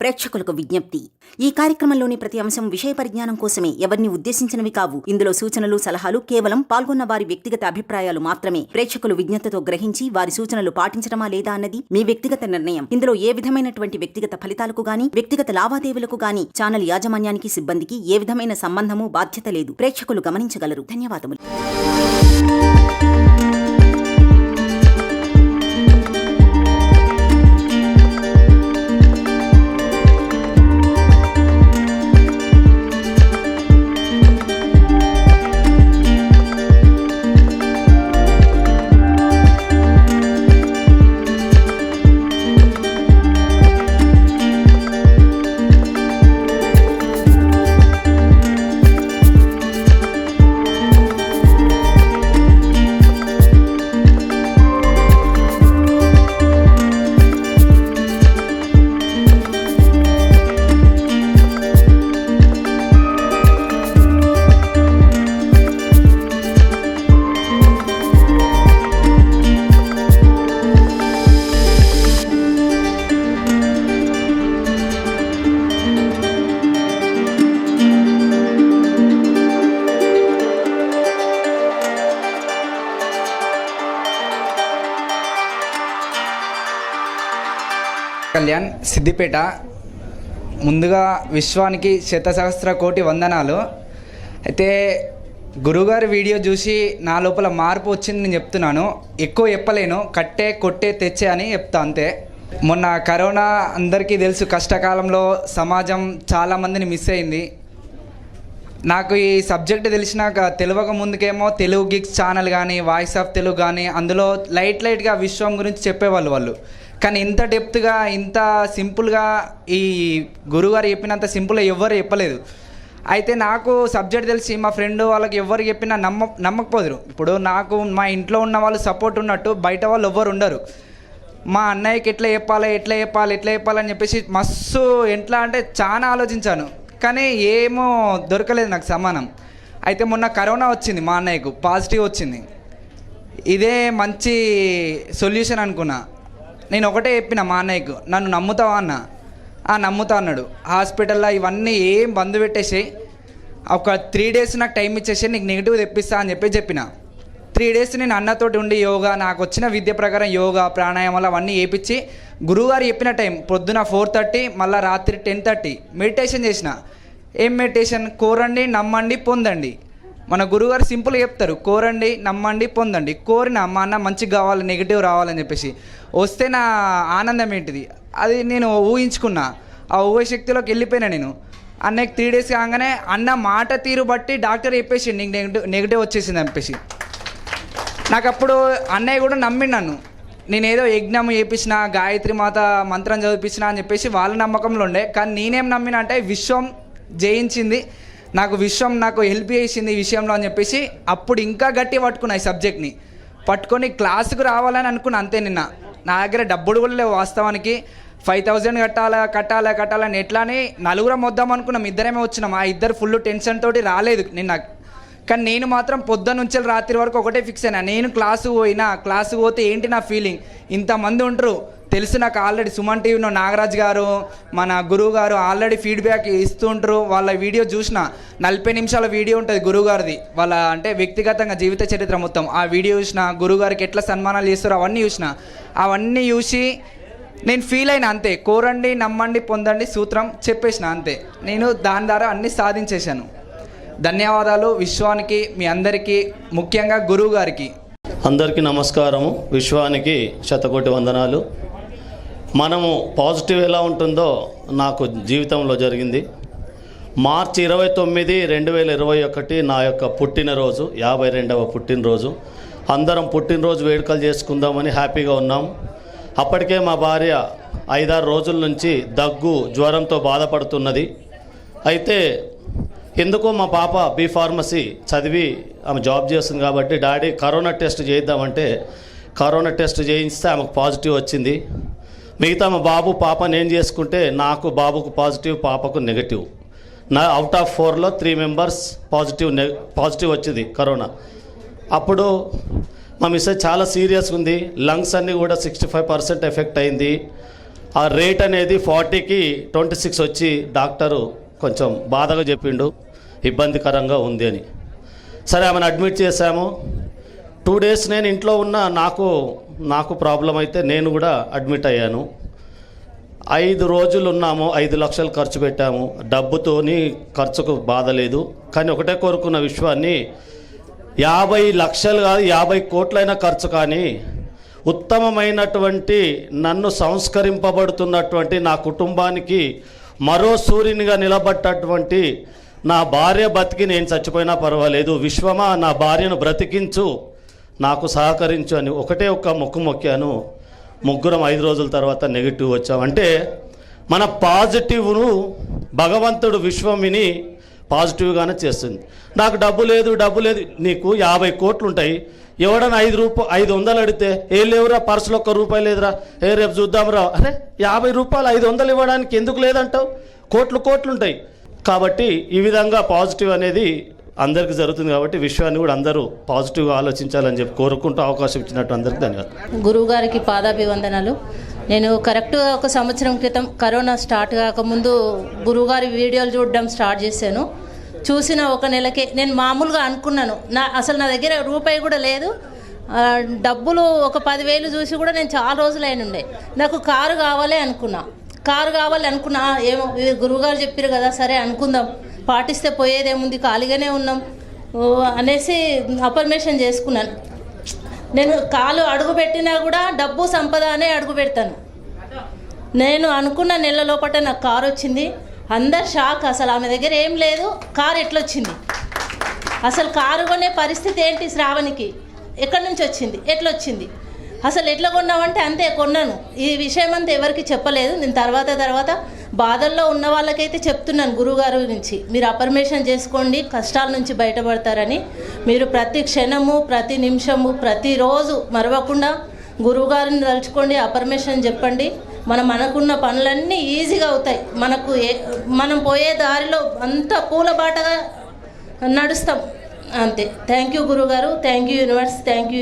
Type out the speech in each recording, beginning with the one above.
ప్రేక్షకులకు విజ్ఞప్తి. ఈ కార్యక్రమంలోని ప్రతి అంశం విషయ పరిజ్ఞానం కోసమే, ఎవరిని ఉద్దేశించినవి కావు. ఇందులో సూచనలు, సలహాలు కేవలం పాల్గొన్న వారి వ్యక్తిగత అభిప్రాయాలు మాత్రమే. ప్రేక్షకులు విజ్ఞతతో గ్రహించి వారి సూచనలు పాటించడమా లేదా అన్నది మీ వ్యక్తిగత నిర్ణయం. ఇందులో ఏ విధమైనటువంటి వ్యక్తిగత ఫలితాలకు గాని, వ్యక్తిగత లావాదేవీలకు గాని ఛానల్ యాజమాన్యానికి, సిబ్బందికి ఏ విధమైన సంబంధము, బాధ్యత లేదు. ప్రేక్షకులు గమనించగలరు. ధన్యవాదములు. కళ్యాణ్, సిద్దిపేట. ముందుగా విశ్వానికి శతసహస్ర కోటి వందనాలు. అయితే గురుగారి వీడియో చూసి నా లోపల మార్పు వచ్చింది నేను చెప్తున్నాను. ఎక్కువ చెప్పలేను, కట్టే కొట్టే తెచ్చే అని చెప్తా అంతే. మొన్న కరోనా అందరికీ తెలుసు, కష్టకాలంలో సమాజం చాలామందిని మిస్ అయింది. నాకు ఈ సబ్జెక్ట్ తెలిసినాక తెలియక ముందుకేమో తెలుగు గిగ్స్ ఛానల్ కానీ, వాయిస్ ఆఫ్ తెలుగు కానీ అందులో లైట్గా విశ్వం గురించి చెప్పేవాళ్ళు వాళ్ళు. కానీ ఇంత డెప్త్గా, ఇంత సింపుల్గా ఈ గురుగారు చెప్పినంత సింపుల్గా ఎవ్వరు చెప్పలేదు. అయితే నాకు సబ్జెక్ట్ తెలిసి మా ఫ్రెండ్ వాళ్ళకి ఎవరు చెప్పినా నమ్మకపోదురు. ఇప్పుడు నాకు మా ఇంట్లో ఉన్న వాళ్ళు సపోర్ట్ ఉన్నట్టు బయట వాళ్ళు ఎవ్వరు ఉండరు. మా అన్నయ్యకి ఎట్లా చెప్పాలని చెప్పేసి మస్తు ఎట్లా అంటే చాలా ఆలోచించాను, కానీ ఏమో దొరకలేదు నాకు సమానం. అయితే మొన్న కరోనా వచ్చింది, మా అన్నయ్యకు పాజిటివ్ వచ్చింది. ఇదే మంచి సొల్యూషన్ అనుకున్నా. నేను ఒకటే చెప్పిన మా అన్నయ్యకు, నన్ను నమ్ముతావా అన్న. నమ్ముతా అన్నాడు. హాస్పిటల్లో ఇవన్నీ ఏం బంద్ పెట్టేసి ఒక 3 days నాకు టైం ఇచ్చేసి నీకు నెగిటివ్ తెప్పిస్తా అని చెప్పిన. 3 days నేను అన్నతోటి ఉండి యోగా, నాకు వచ్చిన విద్య ప్రకారం యోగా, ప్రాణాయామాలు అవన్నీ వేయించి గురువుగారు చెప్పిన టైం పొద్దున 4:30 మళ్ళీ రాత్రి 10:30 మెడిటేషన్ చేసిన. ఏం మెడిటేషన్? కోరండి, నమ్మండి, పొందండి. మన గురువుగారు సింపుల్గా చెప్తారు, కోరండి, నమ్మండి, పొందండి. కోరిన మా అన్న మంచిగా కావాలి, నెగిటివ్ రావాలని చెప్పేసి వస్తే నా ఆనందం ఏంటిది అది నేను ఊహించుకున్నా. ఆ ఊహశక్తిలోకి వెళ్ళిపోయినా నేను. అన్నయ్యకి 3 days కాగానే అన్న మాట తీరు బట్టి డాక్టర్ చెప్పేసి నీకు నెగిటివ్ వచ్చేసింది చెప్పేసి. నాకు అప్పుడు అన్నయ్య కూడా నమ్మి నన్ను. నేనేదో యజ్ఞం చేయించిన, గాయత్రి మాత మంత్రం చదివించిన అని చెప్పేసి వాళ్ళ నమ్మకంలో ఉండే. కానీ నేనేం నమ్మిన అంటే విశ్వం జయించింది, విశ్వం నాకు హెల్ప్ చేసింది ఈ విషయంలో అని చెప్పేసి అప్పుడు ఇంకా గట్టి పట్టుకున్నా. ఈ సబ్జెక్ట్ని పట్టుకొని క్లాసుకు రావాలని అనుకున్నా అంతే. నిన్న నా దగ్గర డబ్బులు కూడా లేవు వాస్తవానికి. 5,000 కట్టాలని ఎట్లాని నలుగురం వద్దాం అనుకున్నాం. ఇద్దరేమే వచ్చినాం. ఆ ఇద్దరు ఫుల్ టెన్షన్ తోటి రాలేదు నిన్న. కానీ నేను మాత్రం పొద్దున్న నుంచి రాత్రి వరకు ఒకటే ఫిక్స్ అయినా, నేను క్లాసు పోతే ఏంటి నా ఫీలింగ్. ఇంతమంది ఉంటారు తెలుసు నాకు ఆల్రెడీ. సుమన్ టీవీలో నాగరాజ్ గారు, మన గురువు గారు ఆల్రెడీ ఫీడ్బ్యాక్ ఇస్తుంటారు. వాళ్ళ వీడియో చూసిన 40 నిమిషాల వీడియో ఉంటుంది గురువుగారిది, వాళ్ళ అంటే వ్యక్తిగతంగా జీవిత చరిత్ర మొత్తం. ఆ వీడియో చూసిన, గురువుగారికి ఎట్లా సన్మానాలు చేస్తారో అవన్నీ చూసి నేను ఫీల్ అయినా అంతే. కోరండి, నమ్మండి, పొందండి సూత్రం చెప్పేసిన అంతే. నేను దాని ద్వారా అన్నీ సాధించేశాను. ధన్యవాదాలు విశ్వానికి, మీ అందరికీ, ముఖ్యంగా గురువు గారికి. అందరికీ నమస్కారము. విశ్వానికి శతకోటి వందనాలు. మనము పాజిటివ్ ఎలా ఉంటుందో నాకు జీవితంలో జరిగింది. మార్చి 29, 2021 నా యొక్క పుట్టినరోజు, 52వ పుట్టినరోజు. అందరం పుట్టినరోజు వేడుకలు చేసుకుందామని హ్యాపీగా ఉన్నాం. అప్పటికే మా భార్య 5-6 రోజుల నుంచి దగ్గు, జ్వరంతో బాధపడుతున్నది. అయితే ఎందుకో మా పాప B.Pharmacy చదివి ఆమె జాబ్ చేస్తుంది కాబట్టి డాడీ కరోనా టెస్ట్ చేద్దామంటే కరోనా టెస్ట్ చేయిస్తే ఆమెకు పాజిటివ్ వచ్చింది. మిగతా మా బాబు, పాప నేను చేసుకుంటే నాకు బాబుకు పాజిటివ్, పాపకు నెగటివ్. నా అవుట్ ఆఫ్ 4లో 3 members పాజిటివ్ వచ్చింది కరోనా. అప్పుడు మా మిస్సెస్ చాలా సీరియస్ ఉంది. లంగ్స్ అన్నీ కూడా 65% ఎఫెక్ట్ అయింది. ఆ రేట్ అనేది 40కి 26 వచ్చి డాక్టరు కొంచెం బాధగా చెప్పిండు, ఇబ్బందికరంగా ఉంది అని. సరే ఆమెను అడ్మిట్ చేశాము. 2 days నేను ఇంట్లో ఉన్న, నాకు ప్రాబ్లం అయితే నేను కూడా అడ్మిట్ అయ్యాను. 5 రోజులు ఉన్నాము, 5 లక్షలు ఖర్చు పెట్టాము. డబ్బుతోని ఖర్చుకు బాధ లేదు, కానీ ఒకటే కోరుకున్న విశ్వాన్ని 50 లక్షలు కాదు 50 కోట్లైనా ఖర్చు, కానీ ఉత్తమమైనటువంటి నన్ను సంస్కరింపబడుతున్నటువంటి నా కుటుంబానికి మరో సూర్యునిగా నిలబడ్డటువంటి నా భార్య బతికి నేను చచ్చిపోయినా పర్వాలేదు, విశ్వమా నా భార్యను బ్రతికించు, నాకు సహకరించు అని ఒకటే ఒక్క మొక్కాను. ముగ్గురం 5 రోజుల తర్వాత నెగిటివ్ వచ్చాం. అంటే మన పాజిటివ్ను భగవంతుడు విశ్వమిని పాజిటివ్గానే చేస్తుంది. నాకు డబ్బు లేదు, నీకు 50 కోట్లు ఉంటాయి, ఎవడన్నా 500 అడిగితే ఏ లేవురా, పర్సులో ₹1 లేదురా, రేపు చూద్దాంరా, అరే 50 రూపాయలు 500 ఇవ్వడానికి ఎందుకు లేదంటావు? కోట్లు ఉంటాయి. కాబట్టి ఈ విధంగా పాజిటివ్ అనేది అందరికీ జరుగుతుంది. కాబట్టి విశ్వాన్ని కూడా అందరూ పాజిటివ్గా ఆలోచించాలని చెప్పి కోరుకుంటూ అవకాశం ఇచ్చినట్టు అందరికీ ధన్యవాదాలు. గురువు గారికి పాదాభివందనాలు. నేను కరెక్ట్గా 1 సంవత్సరం క్రితం కరోనా స్టార్ట్ కాకముందు గురువుగారి వీడియోలు చూడడం స్టార్ట్ చేశాను. చూసిన 1 నెలకే నేను మామూలుగా అనుకున్నాను, అసలు నా దగ్గర రూపాయి కూడా లేదు, డబ్బులు ఒక 10,000 చూసి కూడా నేను చాలా రోజులు అయినుండే. నాకు కారు కావాలి అనుకున్నా. ఏమో గురువుగారు చెప్పారు కదా, సరే అనుకుందాం, పాటిస్తే పోయేదేముంది, ఖాళీగానే ఉన్నాం అనేసి అఫర్మేషన్ చేసుకున్నాను. నేను కాలు అడుగు పెట్టినా కూడా డబ్బు సంపద అనే అడుగు పెడతాను. నేను అనుకున్న నెల లోపల నాకు కారు వచ్చింది. అందరు షాక్, అసలు ఆమె దగ్గర ఏం లేదు, కారు ఎట్లొచ్చింది, అసలు కారు కొనే పరిస్థితి ఏంటి శ్రావణికి, ఎక్కడి నుంచి వచ్చింది, ఎట్లొచ్చింది, అసలు ఎట్లా కొన్నామంటే అంతే కొన్నాను. ఈ విషయం అంతా ఎవరికి చెప్పలేదు. నేను తర్వాత బాధల్లో ఉన్న వాళ్ళకైతే చెప్తున్నాను గురువుగారు గురించి, మీరు అఫర్మేషన్ చేసుకోండి, కష్టాల నుంచి బయటపడతారని. మీరు ప్రతి క్షణము, ప్రతి నిమిషము, ప్రతిరోజు మరవకుండా గురువుగారిని తలుచుకోండి, అఫర్మేషన్ చెప్పండి. మనకున్న పనులన్నీ ఈజీగా అవుతాయి. మనం పోయే దారిలో అంతా పూలబాటగా నడుస్తాం అంతే. థ్యాంక్ యూ గురుగారు, thank you universe, thank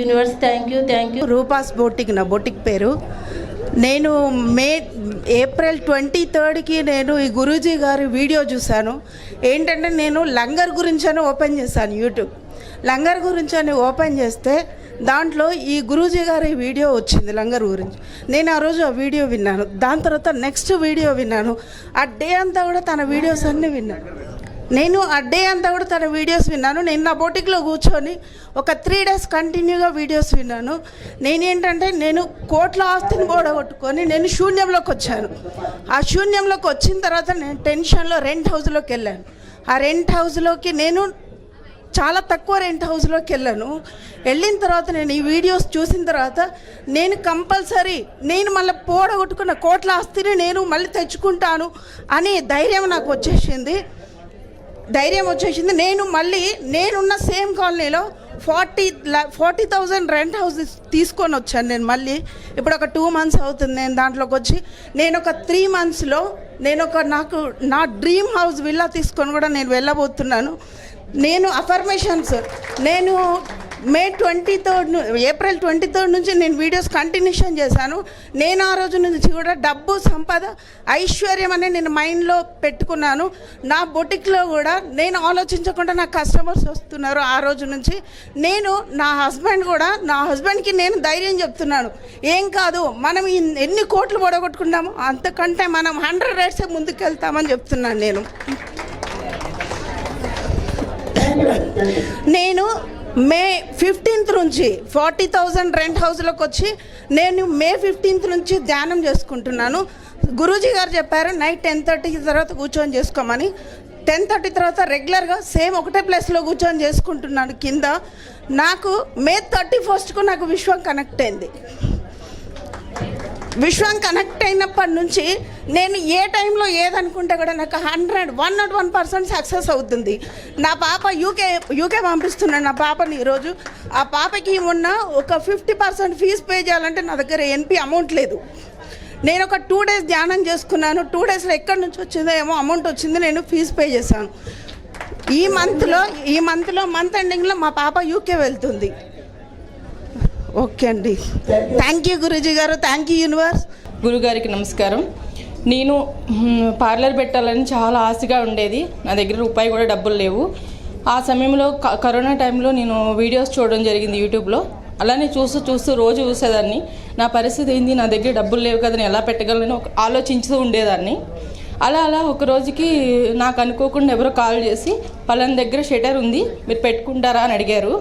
you. Rupa's boutique నా బొటిక్ పేరు. నేను ఏప్రిల్ 23కి నేను ఈ గురూజీ గారి వీడియో చూశాను. ఏంటంటే నేను లంగర్ గురించి అని ఓపెన్ చేశాను, యూట్యూబ్ లంగర్ గురించి అని ఓపెన్ చేస్తే దాంట్లో ఈ గురూజీ గారి వీడియో వచ్చింది లంగర్ గురించి. నేను ఆ రోజు ఆ వీడియో విన్నాను. దాని తర్వాత నెక్స్ట్ వీడియో విన్నాను. ఆ డే అంతా కూడా తన వీడియోస్ అన్నీ విన్నాను. నేను నా బొటిక్లో కూర్చొని ఒక 3 days కంటిన్యూగా వీడియోస్ విన్నాను. నేను కోట్ల ఆస్తిని కూడగొట్టుకొని నేను శూన్యంలోకి వచ్చాను. ఆ శూన్యంలోకి వచ్చిన తర్వాత నేను టెన్షన్లో రెంట్ హౌస్లోకి వెళ్ళాను. ఆ రెంట్ హౌస్లోకి నేను చాలా తక్కువ రెంట్ హౌస్లోకి వెళ్ళిన తర్వాత నేను ఈ వీడియోస్ చూసిన తర్వాత నేను కంపల్సరీ నేను మళ్ళీ పోడగొట్టుకున్న కోట్ల ఆస్తిని నేను మళ్ళీ తెచ్చుకుంటాను అని ధైర్యం నాకు వచ్చేసింది. నేనున్న సేమ్ కాలనీలో 40,000 రెంట్ హౌస్ తీసుకొని వచ్చాను. నేను మళ్ళీ ఇప్పుడు ఒక 2 months అవుతుంది నేను దాంట్లోకి వచ్చి. నేను ఒక 3 monthsలో నా డ్రీమ్ హౌస్ విల్లా తీసుకొని కూడా నేను వెళ్ళబోతున్నాను. నేను అఫర్మేషన్స్ ఏప్రిల్ 23 నుంచి నేను వీడియోస్ కంటిన్యూషన్ చేశాను. నేను ఆ రోజు నుంచి కూడా డబ్బు, సంపద, ఐశ్వర్యం అని నేను మైండ్లో పెట్టుకున్నాను. నా బొటిక్లో కూడా నేను ఆలోచించకుండా నా కస్టమర్స్ వస్తున్నారు. ఆ రోజు నుంచి నా హస్బెండ్కి నేను ధైర్యం చెప్తున్నాను, ఏం కాదు, మనం ఎన్ని కోట్లు పొడగొట్టుకున్నాము అంతకంటే మనం 100 rates ముందుకెళ్తామని చెప్తున్నాను. నేను మే 15th నుంచి 40,000 రెంట్ హౌస్లోకి వచ్చి నేను మే 15th నుంచి ధ్యానం చేసుకుంటున్నాను. గురూజీ గారు చెప్పారు నైట్ 10:30 తర్వాత కూర్చొని చేసుకోమని. 10:30 తర్వాత రెగ్యులర్గా సేమ్ ఒకటే ప్లేస్లో కూర్చొని చేసుకుంటున్నాను కింద. నాకు మే 31st నాకు విశ్వం కనెక్ట్ అయింది. విశ్వం కనెక్ట్ అయినప్పటి నుంచి నేను ఏ టైంలో ఏదనుకుంటే కూడా నాకు 101% సక్సెస్ అవుతుంది. నా పాప యూకే పంపిస్తున్నాను నా పాపని ఈరోజు. ఆ పాపకి ఉన్న ఒక 50% ఫీజు పే చేయాలంటే నా దగ్గర ఎన్పి అమౌంట్ లేదు. నేను ఒక 2 days ధ్యానం చేసుకున్నాను. 2 daysలో ఎక్కడి నుంచి వచ్చిందో ఏమో అమౌంట్ వచ్చింది, నేను ఫీజు పే చేశాను. ఈ మంత్ ఎండింగ్లో మా పాప యూకే వెళ్తుంది. ఓకే అండి, థ్యాంక్ యూ గురూజీ గారు, థ్యాంక్ యూ యూనివర్స్. గురుగారికి నమస్కారం. నేను పార్లర్ పెట్టాలని చాలా ఆశగా ఉండేది. నా దగ్గర రూపాయి కూడా డబ్బులు లేవు. ఆ సమయంలో కరోనా టైంలో నేను వీడియోస్ చూడడం జరిగింది యూట్యూబ్లో. అలానే చూస్తూ రోజు చూసేదాన్ని. నా పరిస్థితి ఏంది, నా దగ్గర డబ్బులు లేవు కదా, నేను ఎలా పెట్టగలను ఆలోచిస్తూ ఉండేదాన్ని. అలా ఒక రోజుకి నాకు అనుకోకుండా ఎవరో కాల్ చేసి పలానా దగ్గర షటర్ ఉంది, మీరు పెట్టుకుంటారా అని అడిగారు.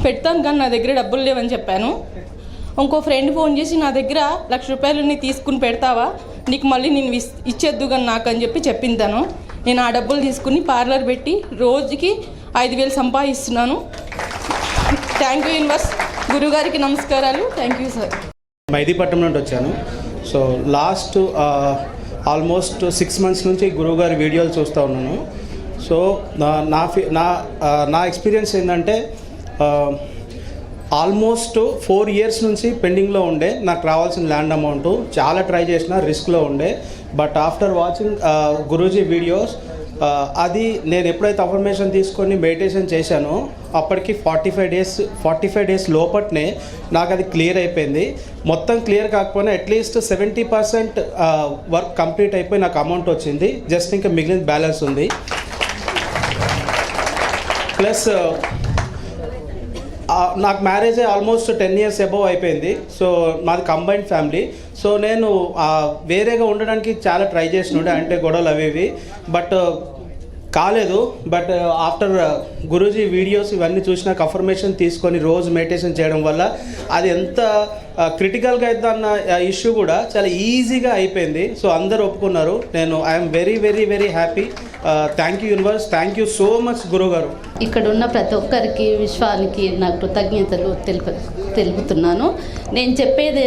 పెడతాను కానీ నా దగ్గర డబ్బులు లేవని చెప్పాను. ఇంకో ఫ్రెండ్ ఫోన్ చేసి నా దగ్గర 1,00,000 రూపాయలు తీసుకుని పెడతావా, నీకు మళ్ళీ నేను ఇచ్చేద్దు కానీ నాకు అని చెప్పిందాను. నేను ఆ డబ్బులు తీసుకుని పార్లర్ పెట్టి రోజుకి 5,000 సంపాదిస్తున్నాను. Thank you universe. గురుగారికి నమస్కారాలు. Thank you sir. మైదీపట్నం నుండి వచ్చాను. సో లాస్ట్ ఆల్మోస్ట్ 6 months నుంచి గురువుగారి వీడియోలు చూస్తూ ఉన్నాను. సో నా ఎక్స్పీరియన్స్ ఏంటంటే ఆల్మోస్ట్ 4 years నుంచి పెండింగ్లో ఉండే నాకు రావాల్సిన ల్యాండ్ అమౌంట్. చాలా ట్రై చేసిన, రిస్క్లో ఉండే. But after watching Guruji videos అది నేను ఎప్పుడైతే అఫర్మేషన్ తీసుకొని మెడిటేషన్ చేశానో అప్పటికి 45 days లోపట్నే నాకు అది క్లియర్ అయిపోయింది. మొత్తం క్లియర్ కాకపోయినా అట్లీస్ట్ 70% వర్క్ కంప్లీట్ అయిపోయి నాకు అమౌంట్ వచ్చింది. జస్ట్ ఇంకా మిగిలిన బ్యాలెన్స్ ఉంది. ప్లస్ నాకు మ్యారేజ్ ఆల్మోస్ట్ 10 years అబవ్ అయిపోయింది. సో మాది కంబైన్డ్ ఫ్యామిలీ. సో నేను వేరేగా ఉండడానికి చాలా ట్రై చేసినుండే, అంటే గొడవలు అవి బట్ కాలేదు. బట్ ఆఫ్టర్ గురూజీ వీడియోస్ ఇవన్నీ చూసినాక అఫర్మేషన్ తీసుకొని రోజు మెడిటేషన్ చేయడం వల్ల అది ఎంత క్రిటికల్గా అయితే అన్న ఇష్యూ కూడా చాలా ఈజీగా అయిపోయింది. సో అందరూ ఒప్పుకున్నారు. నేను I'm very very very happy. Thank you universe. Thank you so much గురుగారు. ఇక్కడ ఉన్న ప్రతి ఒక్కరికి, విశ్వానికి నా కృతజ్ఞతలు తెలుపుతున్నాను. నేను చెప్పేది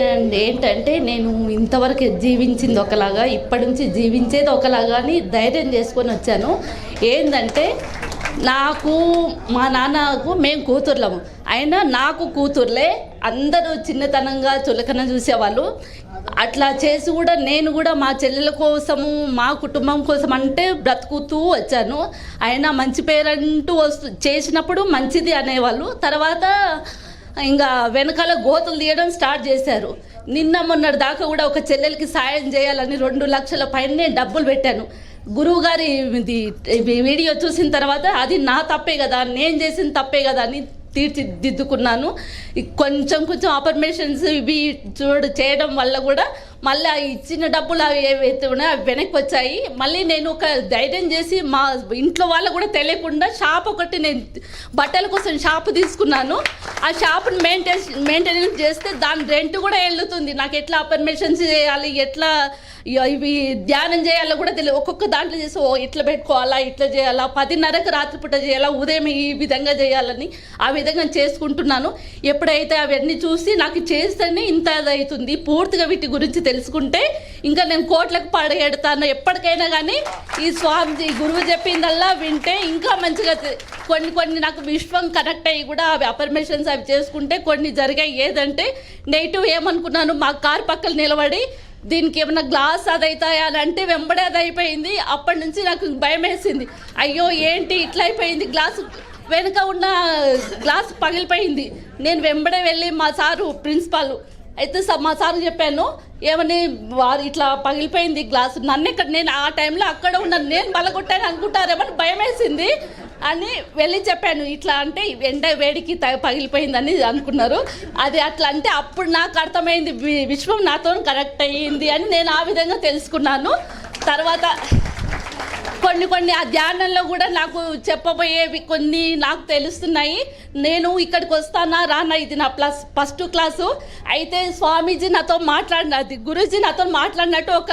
ఏంటంటే, నేను ఇంతవరకు జీవించింది ఒకలాగా, ఇప్పటి నుంచి జీవించేది ఒకలాగా అని ధైర్యం చేసుకొని వచ్చాను. ఏంటంటే నాకు మా నాన్నకు మేము కూతుర్లము, అయినా నాకు కూతుర్లే. అందరూ చిన్నతనంగా చులకన చూసేవాళ్ళు. అట్లా చేసి కూడా నేను కూడా మా చెల్లెల కోసము, మా కుటుంబం కోసం అంటే బ్రతుకుతూ వచ్చాను. అయినా మంచి పేరంటూ చేసినప్పుడు మంచిది అనేవాళ్ళు. తర్వాత ఇంకా వెనకాల గోతులు తీయడం స్టార్ట్ చేశారు. నిన్న మొన్నటి దాకా కూడా ఒక చెల్లెలకి సాయం చేయాలని 2 లక్షల పైనే డబ్బులు పెట్టాను. గురువు గారి వీడియో చూసిన తర్వాత అది నా తప్పే కదా, నేను చేసిన తప్పే కదా అని తీర్చిదిద్దుకున్నాను. కొంచెం అఫర్మేషన్స్ ఇవి చేయడం వల్ల కూడా మళ్ళీ ఆ ఇచ్చిన డబ్బులు అవి ఏవైతే ఉన్నాయో అవి వెనక్కి వచ్చాయి. మళ్ళీ నేను ఒక ధైర్యం చేసి మా ఇంట్లో వాళ్ళకు కూడా తెలియకుండా షాప్ ఒకటి, నేను బట్టల కోసం షాప్ తీసుకున్నాను. ఆ షాప్ని మెయింటెనెన్స్ చేస్తే దాని రెంట్ కూడా వెళ్తుంది. నాకు ఎట్లా అఫర్మేషన్స్ చేయాలి, ఎట్లా ఇవి ధ్యానం చేయాలో కూడా తెలియదు. ఒక్కొక్క దాంట్లో చేసి ఇట్లా పెట్టుకోవాలా, ఇట్లా చేయాలా, 10:30కి రాత్రిపూట చేయాలా, ఉదయం ఈ విధంగా చేయాలని ఆ విధంగా చేసుకుంటున్నాను. ఎప్పుడైతే అవన్నీ చూసి నాకు చేస్తేనే ఇంత అవుతుంది. పూర్తిగా వీటి గురించి తెలుసుకుంటే ఇంకా నేను కోట్లకు పడగెడతాను ఎప్పటికైనా. కానీ ఈ స్వామి గురువు చెప్పిందల్లా వింటే ఇంకా మంచిగా కొన్ని నాకు విశ్వం కనెక్ట్ అయ్యి కూడా అవి అఫర్మేషన్స్ అవి చేసుకుంటే కొన్ని జరిగాయి. ఏదంటే నెగిటివ్ ఏమనుకున్నాను, మా కారు పక్కన నిలబడి దీనికి ఏమన్నా గ్లాస్ అదవుతాయా అని అంటే వెంబడే అది అయిపోయింది. అప్పటి నుంచి నాకు భయం వేసింది. అయ్యో ఏంటి ఇట్లా అయిపోయింది, గ్లాసు వెనుక ఉన్న గ్లాస్ పగిలిపోయింది. నేను వెంబడే వెళ్ళి మా సారు ప్రిన్సిపాల్ అయితే మా సార్కి చెప్పాను, ఏమని వారు ఇట్లా పగిలిపోయింది గ్లాసు, నేను ఆ టైంలో అక్కడ ఉన్నాను, నేను బలగొట్టాను అనుకుంటారేమని భయం వేసింది అని వెళ్ళి చెప్పాను. ఇట్లా అంటే ఎండ వేడికి పగిలిపోయిందని అనుకున్నారు. అది అట్లా అంటే అప్పుడు నాకు అర్థమైంది విశ్వం నాతో కనెక్ట్ అయ్యింది అని నేను ఆ విధంగా తెలుసుకున్నాను. తర్వాత కొన్ని ఆ ధ్యానంలో కూడా నాకు చెప్పబోయేవి కొన్ని నాకు తెలుస్తున్నాయి. నేను ఇక్కడికి వస్తానా రానా, ఇది నా ఫస్ట్ క్లాసు. అయితే స్వామీజీ నాతో మాట్లాడినది, గురూజీ నాతో మాట్లాడినట్టు ఒక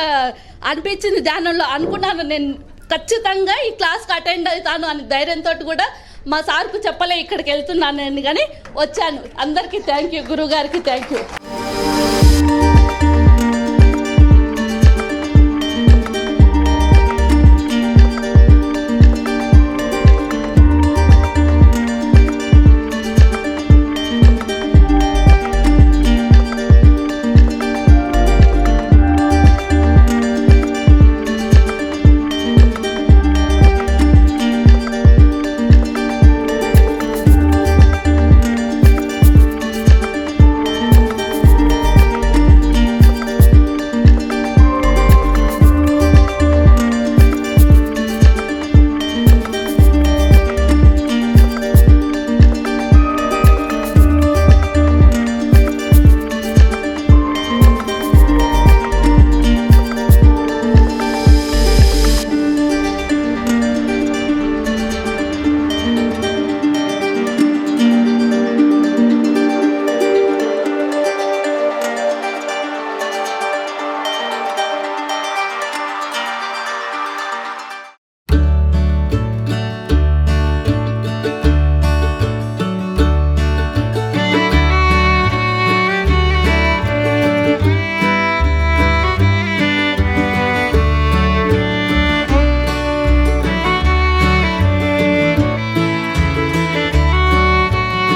అనిపించింది. ధ్యానంలో అనుకున్నాను నేను ఖచ్చితంగా ఈ క్లాస్కి అటెండ్ అవుతాను అని ధైర్యంతో కూడా మా సార్కు చెప్పలే ఇక్కడికి వెళ్తున్నాను అని, కానీ వచ్చాను. అందరికీ థ్యాంక్ యూ, గురువు గారికి థ్యాంక్ యూ.